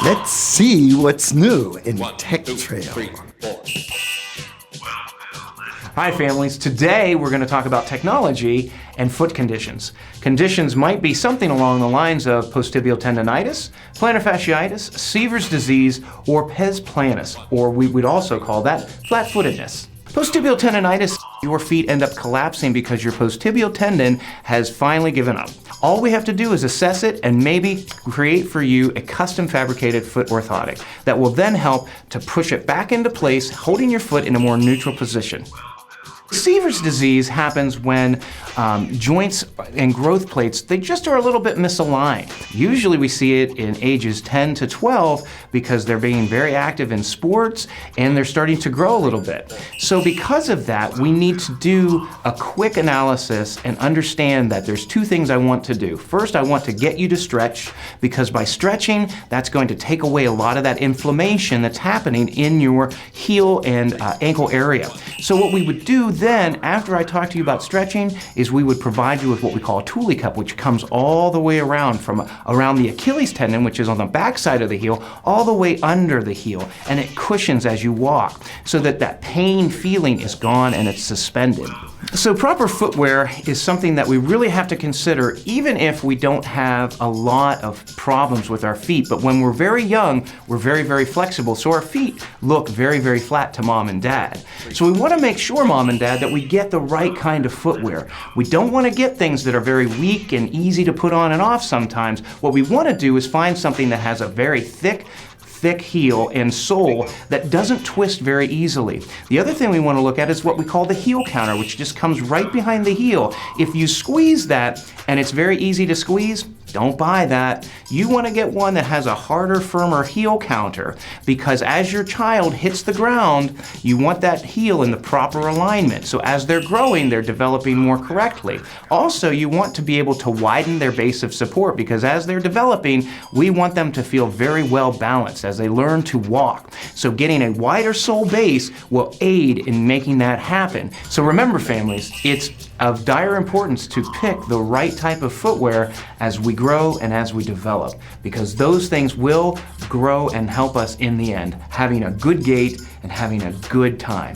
Let's see what's new in Tech Trail. Hi families, today we're going to talk about technology and foot conditions. Conditions might be something along the lines of post-tibial tendonitis, plantar fasciitis, Seaver's disease, or pes planus, or we would also call that flat-footedness. Post-tibial tendonitis, your feet end up collapsing because your post-tibial tendon has finally given up. All we have to do is assess it and maybe create for you a custom fabricated foot orthotic that will then help to push it back into place, holding your foot in a more neutral position. Seaver's disease happens when joints and growth plates, they just are a little bit misaligned. Usually we see it in ages 10 to 12 because they're being very active in sports and they're starting to grow a little bit. So because of that, we need to do a quick analysis and understand that there's two things I want to do. First, I want to get you to stretch, because by stretching, that's going to take away a lot of that inflammation that's happening in your heel and ankle area. So what we would do then, after I talk to you about stretching, is we would provide you with what we call a Thule cup, which comes all the way around from around the Achilles tendon, which is on the back side of the heel, all the way under the heel, and it cushions as you walk so that that pain feeling is gone and it's suspended. So proper footwear is something that we really have to consider even if we don't have a lot of problems with our feet. But when we're very young, we're very, very flexible, so our feet look very, very flat to mom and dad. So we want to make sure, mom and dad, that we get the right kind of footwear. We don't want to get things that are very weak and easy to put on and off sometimes. What we want to do is find something that has a very thick heel and sole that doesn't twist very easily. The other thing we want to look at is what we call the heel counter, which just comes right behind the heel. If you squeeze that and it's very easy to squeeze, don't buy that. You want to get one that has a harder, firmer heel counter, because as your child hits the ground, you want that heel in the proper alignment. So as they're growing, they're developing more correctly. Also, you want to be able to widen their base of support, because as they're developing, we want them to feel very well balanced as they learn to walk. So getting a wider sole base will aid in making that happen. So remember, families, it's of dire importance to pick the right type of footwear as we grow and as we develop, because those things will grow and help us in the end, having a good gait and having a good time.